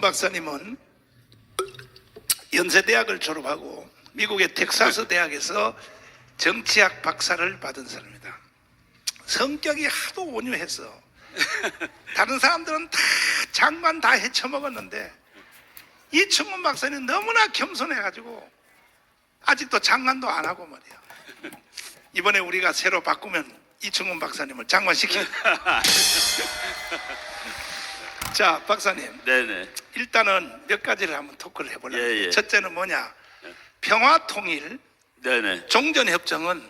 박사님은 연세대학을 졸업하고 미국의 텍사스 대학에서 정치학 박사를 받은 사람입니다. 성격이 하도 온유해서 다른 사람들은 다 장관 다 헤쳐먹었는데 이충훈 박사님 너무나 겸손해가지고 아직도 장관도 안 하고 말이야. 이번에 우리가 새로 바꾸면 이충훈 박사님을 장관시켜. 자, 박사님. 네네. 일단은 몇 가지를 한번 토크를 해보려고. 예. 첫째는 뭐냐? 평화통일, 네네. 종전협정은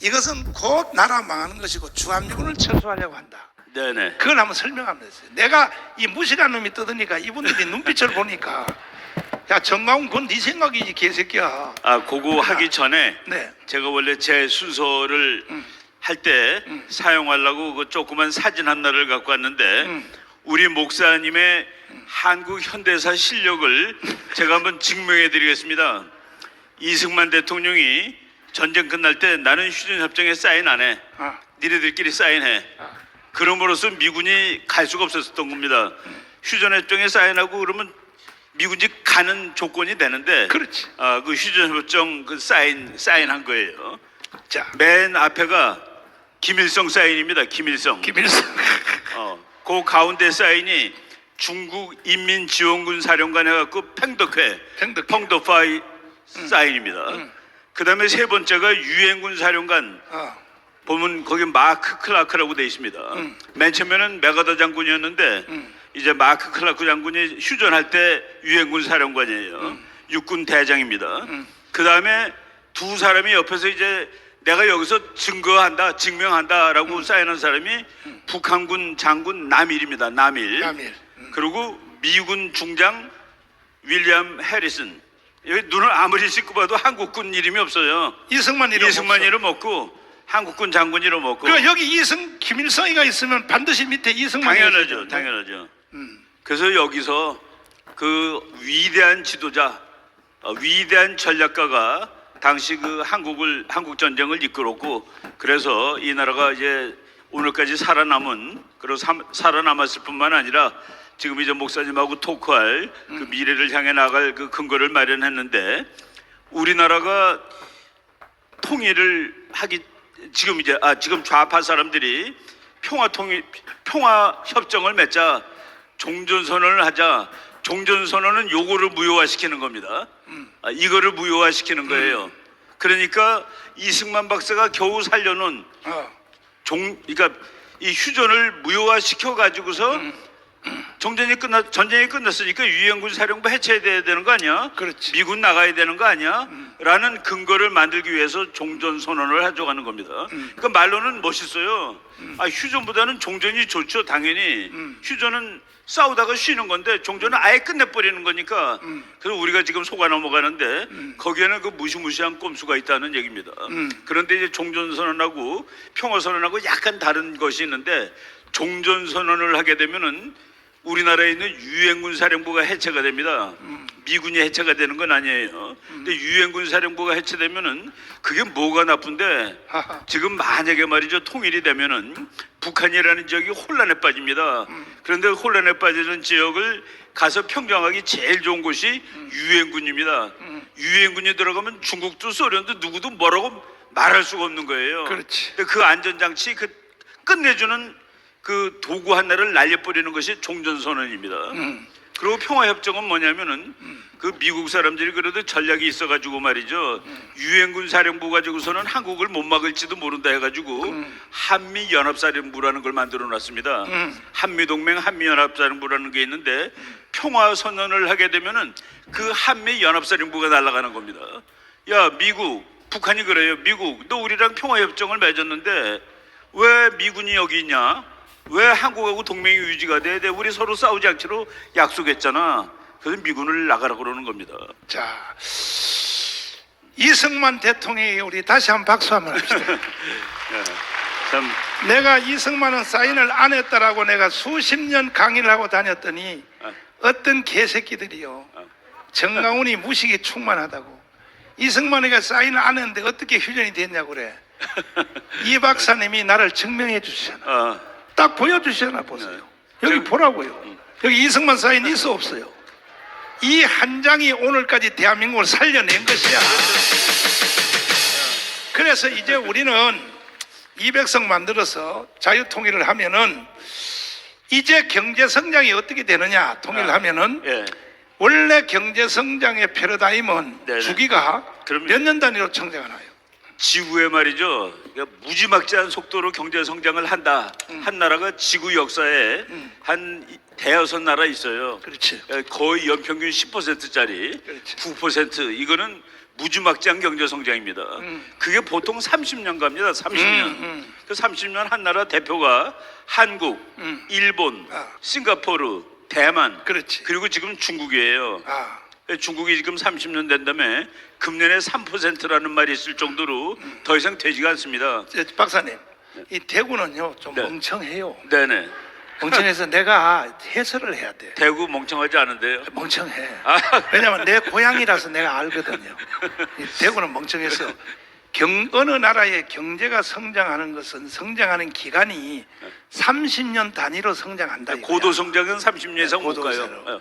이것은 곧 나라 망하는 것이고 주한미군을 철수하려고 한다. 네네. 그걸 한번 설명하면 됐어요. 내가 이 무식한 놈이 떠드니까 이분들이 눈빛을 보니까 야, 정강훈 그건 네 생각이지 개새끼야. 그거 하기 전에 네. 제가 원래 제 순서를 할 때 사용하려고 그 조그만 사진 하나를 갖고 왔는데 우리 목사님의 한국 현대사 실력을 제가 한번 증명해 드리겠습니다. 이승만 대통령이 전쟁 끝날 때 나는 휴전협정에 사인 안 해. 니네들끼리 사인해. 그럼으로써 미군이 갈 수가 없었던 겁니다. 휴전협정에 사인하고 그러면 미군이 가는 조건이 되는데, 그렇지. 그 휴전협정 그 사인한 거예요. 자, 맨 앞에가 김일성 사인입니다. 김일성. 그 가운데 사인이 중국 인민지원군 사령관 해갖고 팽덕회 사인입니다. 그 다음에 세 번째가 유엔군 사령관. 보면 거기 마크 클라크라고 돼 있습니다. 맨 처음에는 메가더 장군이었는데 이제 마크 클라크 장군이 휴전할 때 유엔군 사령관이에요. 육군 대장입니다. 그 다음에 두 사람이 옆에서 이제 내가 여기서 증명한다라고 사인한 사람이 북한군 장군 남일입니다. 남일. 그리고 미군 중장 윌리엄 해리슨. 여기 눈을 아무리 씻고 봐도 한국군 이름이 없어요. 이승만 이름 없고 한국군 장군 이름 없고. 그 여기 김일성이가 있으면 반드시 밑에 이승만이 당연하죠. 그래서 여기서 그 위대한 지도자, 위대한 전략가가 당시 그 한국 전쟁을 이끌었고, 그래서 이 나라가 이제 오늘까지 살아남았을 뿐만 아니라 지금 이제 목사님하고 토크할 그 미래를 향해 나갈 그 근거를 마련했는데, 우리나라가 통일을 하기 지금 좌파 사람들이 평화 협정을 맺자, 종전선언을 하자. 종전선언은 요거를 무효화시키는 겁니다. 이거를 무효화시키는 거예요. 그러니까 이승만 박사가 겨우 살려놓은 그러니까 이 휴전을 무효화시켜 가지고서 전쟁이 끝났으니까 유엔군 사령부 해체돼야 되는 거 아니야? 그렇지. 미군 나가야 되는 거 아니야? 라는 근거를 만들기 위해서 종전선언을 가져가는 겁니다. 그러니까 말로는 멋있어요. 휴전보다는 종전이 좋죠. 당연히. 휴전은 싸우다가 쉬는 건데 종전은 아예 끝내버리는 거니까. 그래서 우리가 지금 속아 넘어가는데 거기에는 그 무시무시한 꼼수가 있다는 얘기입니다. 그런데 이제 종전선언하고 평화선언하고 약간 다른 것이 있는데, 종전선언을 하게 되면은 우리나라에 있는 유엔군 사령부가 해체가 됩니다. 미군이 해체가 되는 건 아니에요. 근데 유엔군 사령부가 해체되면은 그게 뭐가 나쁜데, 지금 만약에 말이죠, 통일이 되면은 북한이라는 지역이 혼란에 빠집니다. 그런데 혼란에 빠지는 지역을 가서 평정하기 제일 좋은 곳이 유엔군입니다. 유엔군이 들어가면 중국도 소련도 누구도 뭐라고 말할 수가 없는 거예요. 그렇지. 근데 그 안전장치 끝내주는 그 도구 하나를 날려버리는 것이 종전선언입니다. 그리고 평화협정은 뭐냐면은 그 미국 사람들이 그래도 전략이 있어가지고 말이죠, 유엔군 사령부 가지고서는 한국을 못 막을지도 모른다 해가지고 한미연합사령부라는 걸 만들어 놨습니다. 한미동맹 한미연합사령부라는 게 있는데, 평화선언을 하게 되면은 그 한미연합사령부가 날아가는 겁니다. 야, 북한이 그래요. 미국, 너 우리랑 평화협정을 맺었는데 왜 미군이 여기 있냐? 왜 한국하고 동맹이 유지가 돼? 우리 서로 싸우지 않기로 약속했잖아. 그래서 미군을 나가라 그러는 겁니다. 자, 이승만 대통령이 우리 다시 한번 박수 한번 합시다. 참. 내가 이승만은 사인을 안 했다라고 내가 수십 년 강의를 하고 다녔더니 어떤 개새끼들이요, 정강훈이 무식이 충만하다고, 이승만이가 사인을 안 했는데 어떻게 휴전이 됐냐고 그래. 이 박사님이 나를 증명해 주시잖아. 딱 보여주시잖아. 보세요. 여기 보라고요. 여기 이승만 사인 있어 없어요? 이 한 장이 오늘까지 대한민국을 살려낸 것이야. 그래서 이제 우리는 200석 만들어서 자유통일을 하면은 이제 경제성장이 어떻게 되느냐 통일하면은 예. 원래 경제성장의 패러다임은 네네. 주기가 그럼요. 몇 년 단위로 성장하나요? 지구에 말이죠. 그러니까 무지막지한 속도로 경제 성장을 한다. 한 나라가 지구 역사에 한 대여섯 나라 있어요. 그렇지. 거의 연평균 10%짜리 그렇지. 9% 이거는 무지막지한 경제 성장입니다. 그게 보통 30년 갑니다. 30년. 그 30년 한 나라 대표가 한국, 일본, 아. 싱가포르, 대만, 그렇지. 그리고 지금 중국이에요. 아, 중국이 지금 30년 된 다음에 금년에 3%라는 말이 있을 정도로 더 이상 되지가 않습니다. 박사님, 이 대구는요 좀 네. 멍청해요. 네네. 멍청해서 내가 해설을 해야 돼. 대구 멍청하지 않은데요. 멍청해. 아, 왜냐면 내 고향이라서 내가 알거든요. 이 대구는 멍청해서 어느 나라의 경제가 성장하는 것은 성장하는 기간이 30년 단위로 성장한다. 이거야. 고도 성장은 30년 이상 못 가요. 고도세로.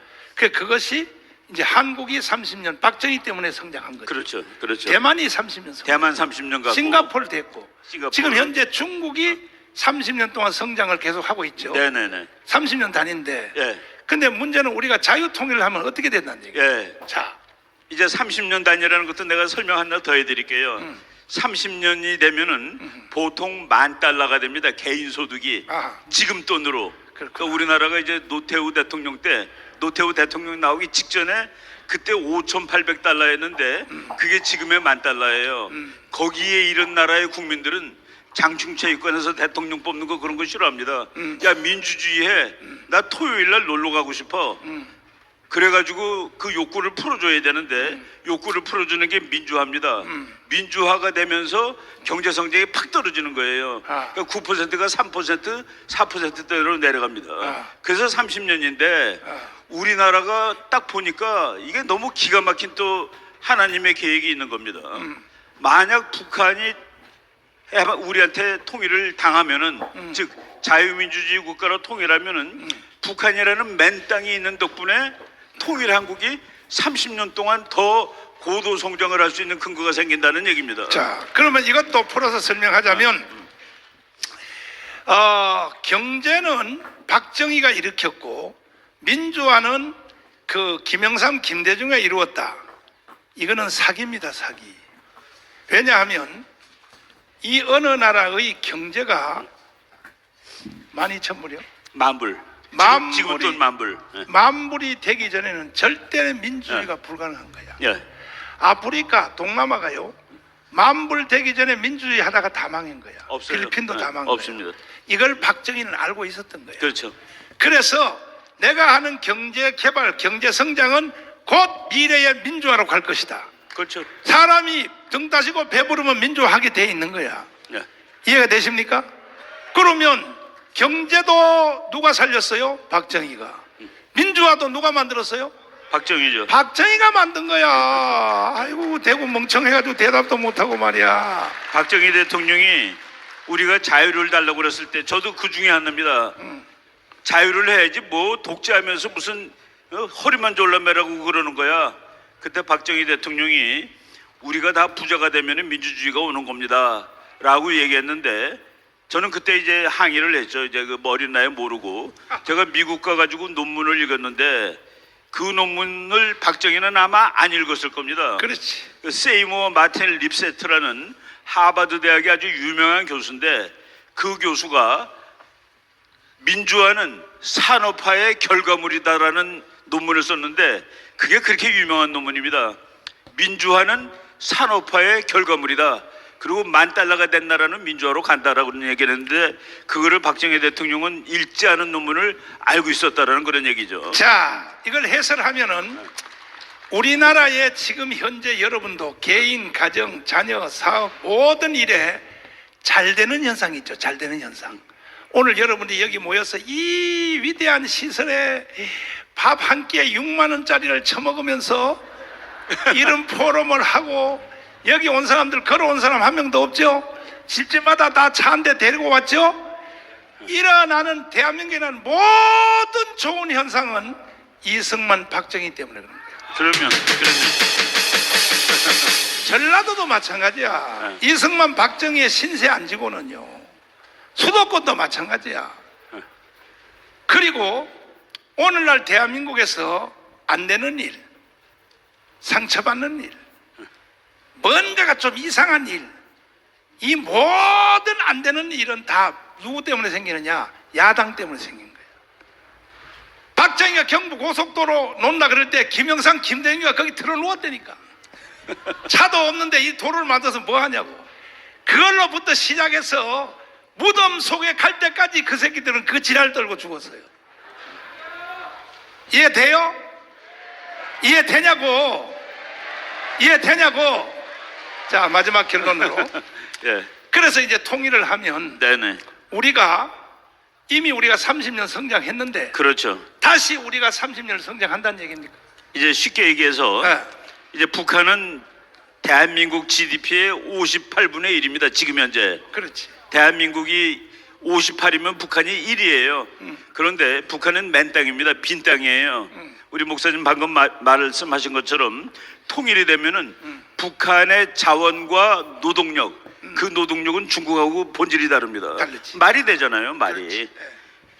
그것이 이제 한국이 30년 박정희 때문에 성장한 거죠. 그렇죠, 그렇죠. 대만이 30년 성장. 대만 30년 가고 싱가포르 됐고 싱가포르. 지금 현재 중국이 30년 동안 성장을 계속 하고 있죠. 네네네. 30년 단위인데. 예, 근데 문제는 우리가 자유통일을 하면 어떻게 된다는 얘기예요. 예. 자, 이제 30년 단위라는 것도 내가 설명 하나 더 해드릴게요. 30년이 되면은 보통 $10,000가 됩니다. 개인 소득이 아. 지금 돈으로. 그렇구나. 그러니까 우리나라가 이제 노태우 대통령 때 노태우 대통령 나오기 직전에 그때 $5,800였는데 그게 지금의 $10,000예요. 거기에 이런 나라의 국민들은 장충체 입건해서 대통령 뽑는 거 그런 거 싫어합니다. 야 민주주의해. 나 토요일 날 놀러 가고 싶어. 그래가지고 그 욕구를 풀어줘야 되는데 욕구를 풀어주는 게 민주화입니다. 민주화가 되면서 경제 성장이 팍 떨어지는 거예요. 아. 그러니까 9%가 3%, 4%대로 내려갑니다. 아. 그래서 30년인데 아. 우리나라가 딱 보니까 이게 너무 기가 막힌 또 하나님의 계획이 있는 겁니다. 만약 북한이 우리한테 통일을 당하면은 즉 자유민주주의 국가로 통일하면은 북한이라는 맨 땅이 있는 덕분에 통일 한국이 30년 동안 더 고도 성장을 할 수 있는 근거가 생긴다는 얘기입니다. 자, 그러면 이것도 풀어서 설명하자면 경제는 박정희가 일으켰고 민주화는 그 김영삼, 김대중가 이루었다. 이거는 사기입니다, 사기. 왜냐하면 이 어느 나라의 경제가 12,000불이요? 만불. 만불이- 지금 돈 만불. 예. 만불이 되기 전에는 절대 민주주의가 불가능한 거야. 예. 아프리카, 동남아가요. 만불 되기 전에 민주주의 하다가 다 망한 거야. 없어요. 필리핀도 다 네, 망한 없습니다. 거야. 이걸 박정희는 알고 있었던 거야. 그렇죠. 그래서 내가 하는 경제 개발, 경제 성장은 곧 미래의 민주화로 갈 것이다. 그렇죠. 사람이 등 따시고 배부르면 민주화하게 돼 있는 거야. 예. 이해가 되십니까? 그러면 경제도 누가 살렸어요? 박정희가. 민주화도 누가 만들었어요? 박정희죠. 박정희가 만든 거야. 아이고 대구 멍청해가지고 대답도 못하고 말이야. 박정희 대통령이 우리가 자유를 달라고 그랬을 때 저도 그 중에 하나입니다. 자유를 해야지 뭐 독재하면서 무슨 허리만 졸라매라고 그러는 거야. 그때 박정희 대통령이 우리가 다 부자가 되면 민주주의가 오는 겁니다 라고 얘기했는데 저는 그때 이제 항의를 했죠. 이제 그 머리 나이 모르고 제가 미국 가가지고 논문을 읽었는데 그 논문을 박정희는 아마 안 읽었을 겁니다. 그렇지. 그 세이머 마틴 립세트라는 하버드 대학의 아주 유명한 교수인데 그 교수가 민주화는 산업화의 결과물이다라는 논문을 썼는데 그게 그렇게 유명한 논문입니다. 민주화는 산업화의 결과물이다. 그리고 $10,000가 된 나라는 민주화로 간다라고 얘기를 했는데 그거를 박정희 대통령은 읽지 않은 논문을 알고 있었다라는 그런 얘기죠. 자, 이걸 해설하면은 우리나라의 지금 현재 여러분도 개인, 가정, 자녀, 사업 모든 일에 잘 되는 현상이 있죠. 잘 되는 현상. 오늘 여러분이 여기 모여서 이 위대한 시설에 밥 한 끼에 6만 원짜리를 처먹으면서 이런 포럼을 하고 여기 온 사람들 걸어온 사람 한 명도 없죠. 집집마다 다 차 한 대 데리고 왔죠. 일어나는 대한민국에는 모든 좋은 현상은 이승만, 박정희 때문에 그런 거예요. 그러면 전라도도 마찬가지야. 이승만 박정희의 신세 안 지고는요. 수도권도 마찬가지야. 그리고 오늘날 대한민국에서 안 되는 일, 상처받는 일, 뭔가가 좀 이상한 일, 이 모든 안 되는 일은 다 누구 때문에 생기느냐? 야당 때문에 생긴 거예요. 박정희가 경부 고속도로 논다 그럴 때 김영삼, 김대중이가 거기 들어 누웠다니까. 차도 없는데 이 도로를 만들어서 뭐 하냐고. 그걸로부터 시작해서 무덤 속에 갈 때까지 그 새끼들은 그 지랄 떨고 죽었어요. 이해돼요? 이해되냐고? 이해되냐고? 자, 마지막 결론으로. 예. 그래서 이제 통일을 하면 네네. 이미 우리가 30년 성장했는데 그렇죠. 다시 우리가 30년 성장한다는 얘기입니까? 이제 쉽게 얘기해서 네. 이제 북한은 대한민국 GDP의 58분의 1입니다. 지금 현재 그렇지. 대한민국이 58이면 북한이 1이에요. 그런데 북한은 맨 땅입니다. 빈 땅이에요. 우리 목사님 방금 말씀하신 것처럼 통일이 되면은 북한의 자원과 노동력, 그 노동력은 중국하고 본질이 다릅니다. 다르지. 말이 되잖아요. 말이. 그렇지.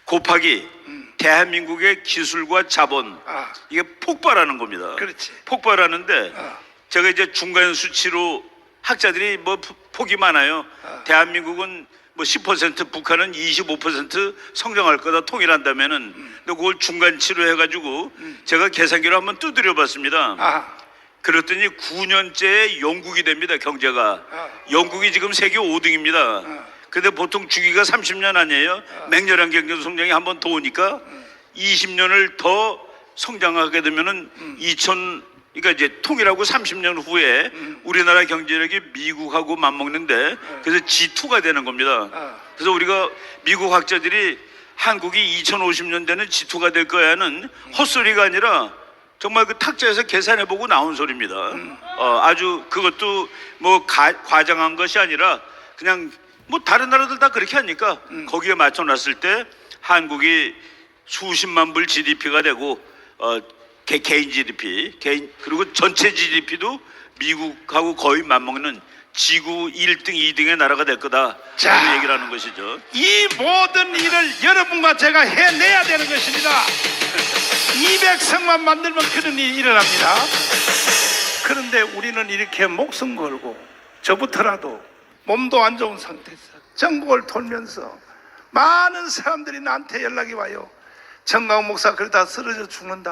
곱하기 대한민국의 기술과 자본, 아. 이게 폭발하는 겁니다. 그렇지. 폭발하는데 아. 제가 이제 중간 수치로 학자들이 뭐 폭이 많아요. 대한민국은 뭐 10%, 북한은 25% 성장할 거다 통일한다면은. 근데 그걸 중간치로 해가지고 제가 계산기로 한번 두드려 봤습니다. 아. 그랬더니 9년째 영국이 됩니다. 경제가. 영국이 지금 세계 5등입니다. 근데 보통 주기가 30년 아니에요? 맹렬한 경제 성장이 한 번 더 오니까 20년을 더 성장하게 되면은 그러니까 이제 통일하고 30년 후에 우리나라 경제력이 미국하고 맞먹는데 그래서 G2가 되는 겁니다. 그래서 우리가 미국 학자들이 한국이 2050년대는 G2가 될 거야는 헛소리가 아니라 정말 그 탁자에서 계산해보고 나온 소리입니다. 아주 그것도 뭐 과장한 것이 아니라 그냥 뭐 다른 나라들 다 그렇게 하니까 거기에 맞춰놨을 때 한국이 수십만 불 GDP가 되고 개인 GDP, 그리고 전체 GDP도 미국하고 거의 맞먹는 지구 1등, 2등의 나라가 될 거다. 자. 그런 얘기를 하는 것이죠. 이 모든 일을 여러분과 제가 해내야 되는 것입니다. 200석만 만들면 그런 일이 일어납니다. 그런데 우리는 이렇게 목숨 걸고 저부터라도 몸도 안 좋은 상태에서 전국을 돌면서 많은 사람들이 나한테 연락이 와요. 정강 목사 그러다 쓰러져 죽는다.